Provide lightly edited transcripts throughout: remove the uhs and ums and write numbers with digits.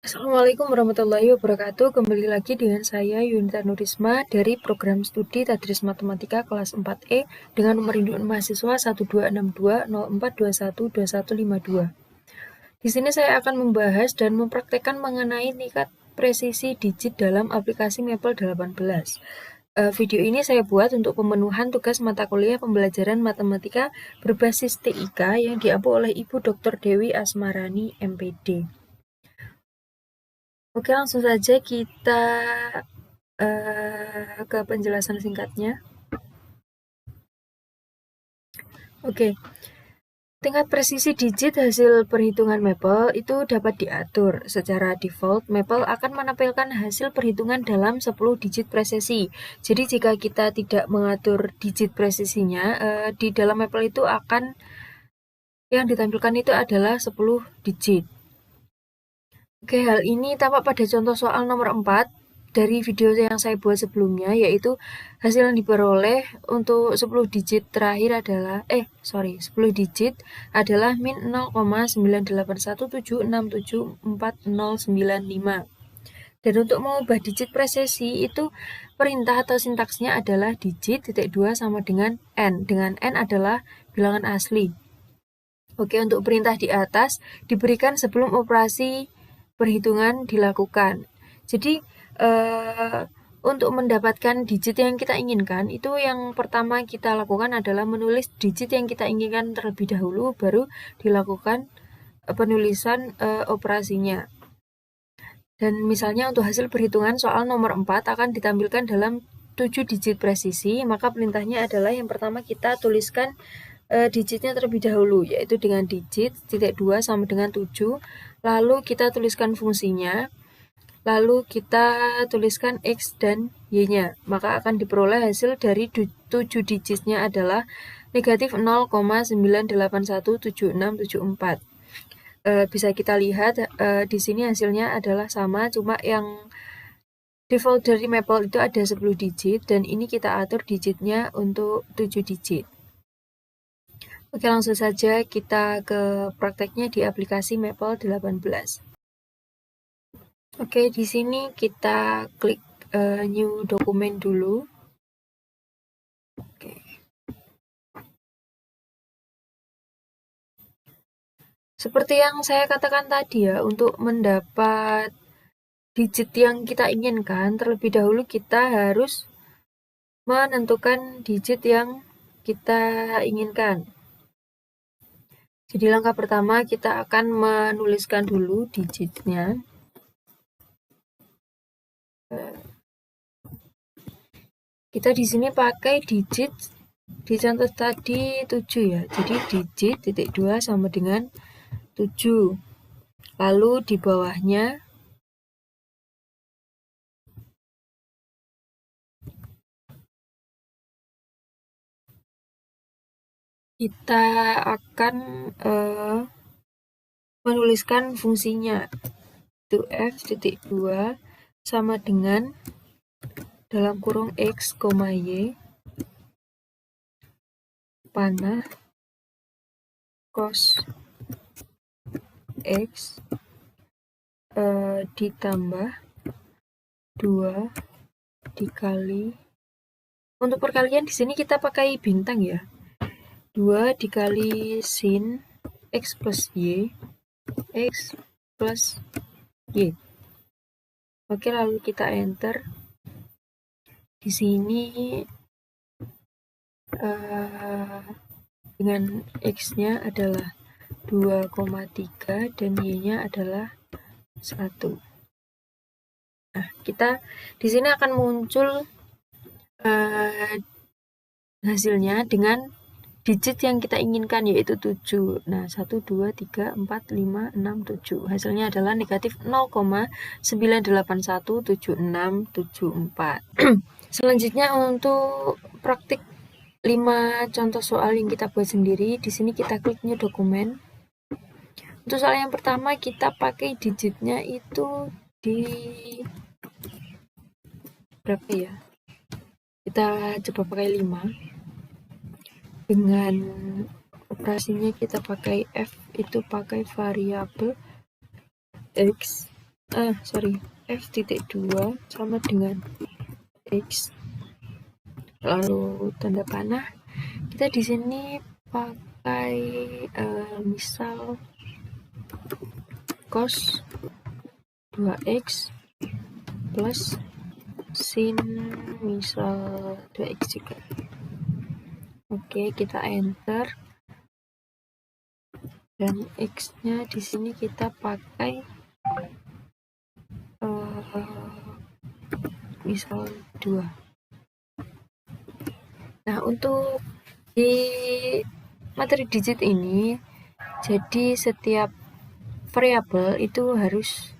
Assalamualaikum warahmatullahi wabarakatuh. Kembali lagi dengan saya Yunita Nurisma dari program studi Tadris Matematika kelas 4E dengan nomor induk mahasiswa 126204212152. Di sini saya akan membahas dan mempraktekkan mengenai tingkat presisi digit dalam aplikasi Maple 18. Video ini saya buat untuk pemenuhan tugas mata kuliah pembelajaran matematika berbasis TIK yang diampu oleh Ibu Dr. Dewi Asmarani, MPD. Oke, langsung saja kita ke penjelasan singkatnya. Oke, tingkat presisi digit hasil perhitungan Maple itu dapat diatur. Secara default, Maple akan menampilkan hasil perhitungan dalam 10 digit presisi. Jadi jika kita tidak mengatur digit presisinya, di dalam Maple itu akan yang ditampilkan itu adalah 10 digit. Oke, hal ini tampak pada contoh soal nomor 4 dari video yang saya buat sebelumnya, yaitu hasil yang diperoleh untuk 10 digit terakhir adalah, 10 digit adalah min 0,98176740095. Dan untuk mengubah digit presisi itu perintah atau sintaksnya adalah digit titik 2 sama dengan n adalah bilangan asli. Oke, untuk perintah di atas diberikan sebelum operasi perhitungan dilakukan. Jadi, untuk mendapatkan digit yang kita inginkan, itu yang pertama kita lakukan adalah menulis digit yang kita inginkan terlebih dahulu, baru dilakukan penulisan operasinya. Dan misalnya untuk hasil perhitungan soal nomor 4 akan ditampilkan dalam 7 digit presisi, maka perintahnya adalah yang pertama kita tuliskan digitnya terlebih dahulu, yaitu dengan digit titik 2 sama dengan 7, lalu kita tuliskan fungsinya, lalu kita tuliskan X dan Y-nya, maka akan diperoleh hasil dari 7 digitnya adalah negatif 0,9817674. Bisa kita lihat di sini hasilnya adalah sama, cuma yang default dari Maple itu ada 10 digit, dan ini kita atur digitnya untuk 7 digit. Oke, langsung saja kita ke prakteknya di aplikasi Maple 18. Oke, di sini kita klik new document dulu. Oke. Seperti yang saya katakan tadi ya, untuk mendapat digit yang kita inginkan, terlebih dahulu kita harus menentukan digit yang kita inginkan. Jadi langkah pertama kita akan menuliskan dulu digitnya. Kita di sini pakai digit di contoh tadi 7 ya. Jadi digit titik 2 sama dengan 7. Lalu di bawahnya kita akan menuliskan fungsinya. Itu f titik 2 sama dengan dalam kurung x, y panah cos x ditambah 2 dikali, untuk perkalian di sini kita pakai bintang ya, 2 dikali sin x plus y, x plus y. Oke, lalu kita enter. Di sini dengan x-nya adalah 2,3 dan y-nya adalah 1. Nah, kita di sini akan muncul hasilnya dengan digit yang kita inginkan, yaitu 7. Nah, 1, 2, 3, 4, 5, 6, 7. Hasilnya adalah negatif 0,9817674. Selanjutnya untuk praktik 5 contoh soal yang kita buat sendiri. Di sini kita klik new dokumen. Untuk soal yang pertama kita pakai digitnya itu di berapa ya? Kita coba pakai 5. Dengan operasinya kita pakai f, itu pakai variabel x, f titik 2 sama dengan x, lalu tanda panah. Kita di sini pakai misal cos 2x plus sin misal 2x juga. Oke, kita enter. Dan x-nya di sini kita pakai misal 2. Nah, untuk di materi digit ini, jadi setiap variabel itu harus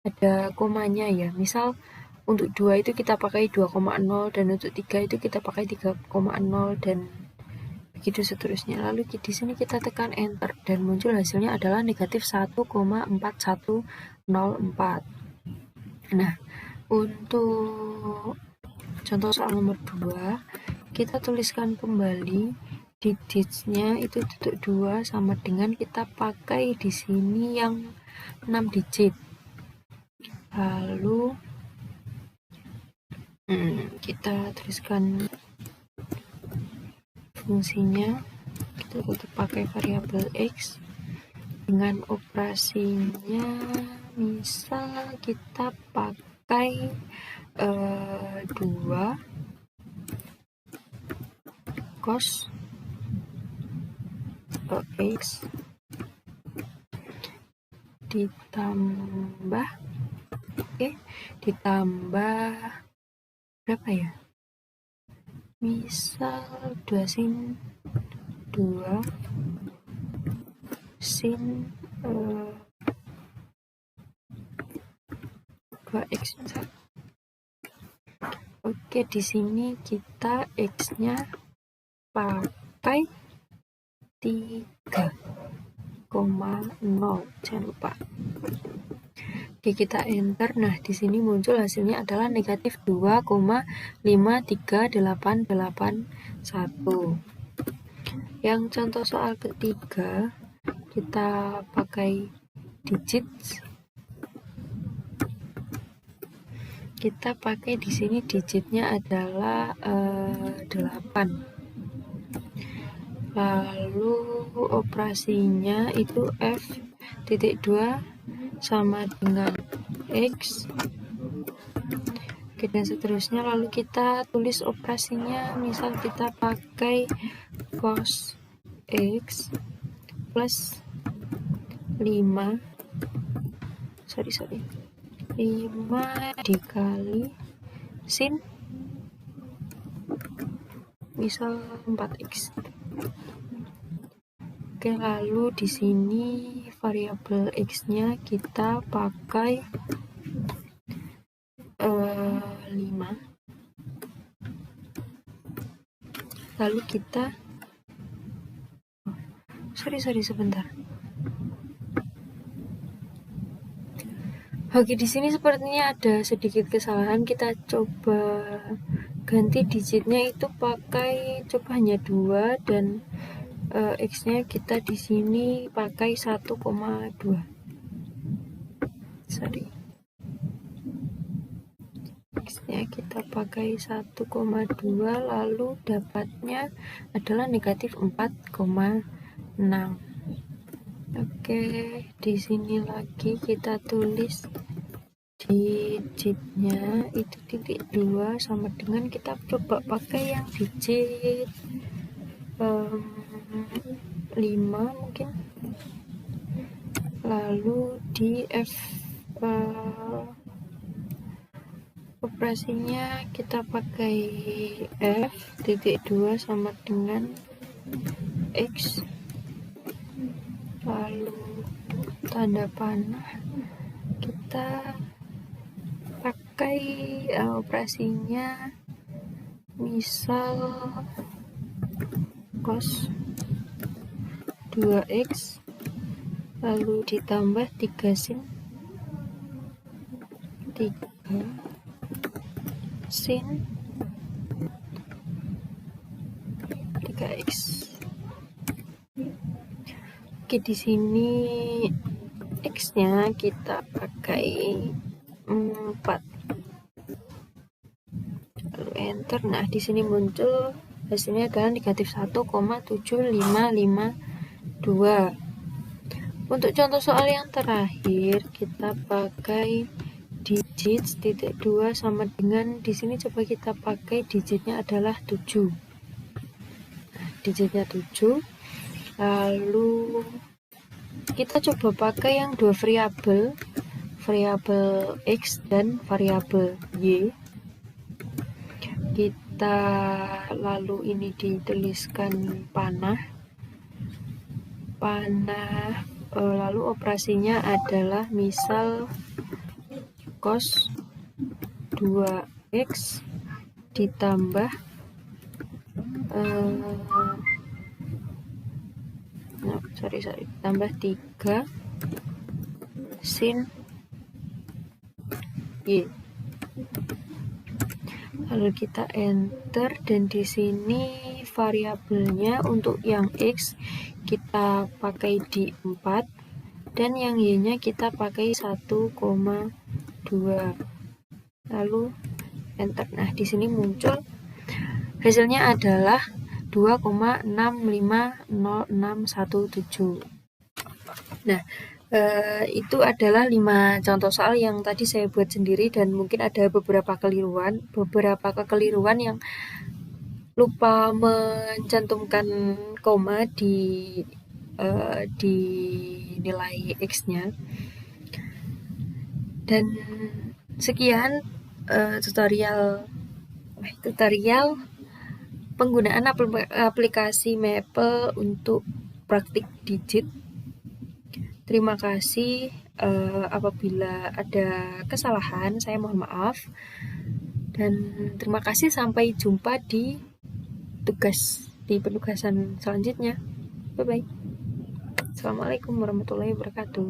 ada komanya ya. Misal untuk 2 itu kita pakai 2,0, dan untuk 3 itu kita pakai 3,0, dan begitu seterusnya. Lalu di sini kita tekan enter dan muncul hasilnya adalah negatif 1,4104. Nah, untuk contoh soal nomor 2, kita tuliskan kembali digitnya itu tutup 2 sama dengan kita pakai di sini yang 6 digit. Lalu kita tuliskan fungsinya, kita tetap pakai variabel x dengan operasinya, misal kita pakai 2 cos x ditambah berapa ya, misal 2 sin 2x misal. Oke, di sini kita x-nya pakai 3,0, jangan lupa. Oke, kita enter. Nah, di sini muncul hasilnya adalah negatif 2,538881. Yang contoh soal ketiga, kita pakai digit. Kita pakai di sini digitnya adalah 8. Lalu operasinya itu f.2 sama dengan x. Oke, dan seterusnya. Lalu kita tulis operasinya, misal kita pakai cos x plus 5 dikali sin misal 4x. Oke, lalu di sini variabel x-nya kita pakai 5. Lalu kita sebentar. Oke, di sini sepertinya ada sedikit kesalahan. Kita coba ganti digitnya itu pakai hanya 2, dan x-nya kita di sini pakai 1,2. X-nya kita pakai 1,2, lalu dapatnya adalah negatif 4,6. Oke, di sini lagi kita tulis digitnya itu titik 2 sama dengan, kita coba pakai yang digit 5 mungkin. Lalu di f operasinya kita pakai f.2 sama dengan x, lalu tanda panah, kita pakai operasinya misal cos 2x lalu ditambah 3 sin 3x. Oke, di sini x-nya kita pakai pakai 4. Lalu enter. Nah, di sini muncul hasilnya adalah negatif 1,7552. Untuk contoh soal yang terakhir, kita pakai digit titik 2 sama dengan di sini coba kita pakai digitnya adalah 7. Nah, digitnya 7. Lalu kita coba pakai yang dua variabel x dan variabel y. Kita lalu ini dituliskan panah, lalu operasinya adalah misal cos 2x ditambah tambah 3 sin y. Lalu kita enter, dan di sini variabelnya untuk yang x kita pakai di 4 dan yang y-nya kita pakai 1,2. Lalu enter. Nah, di sini muncul hasilnya adalah 2,650617. Nah, itu adalah 5 contoh soal yang tadi saya buat sendiri, dan mungkin ada beberapa kekeliruan yang lupa mencantumkan koma di nilai x-nya. Dan sekian tutorial penggunaan aplikasi Maple untuk praktik digit. Terima kasih. Apabila ada kesalahan, saya mohon maaf. Dan terima kasih, sampai jumpa di penugasan selanjutnya. Bye-bye. Assalamualaikum warahmatullahi wabarakatuh.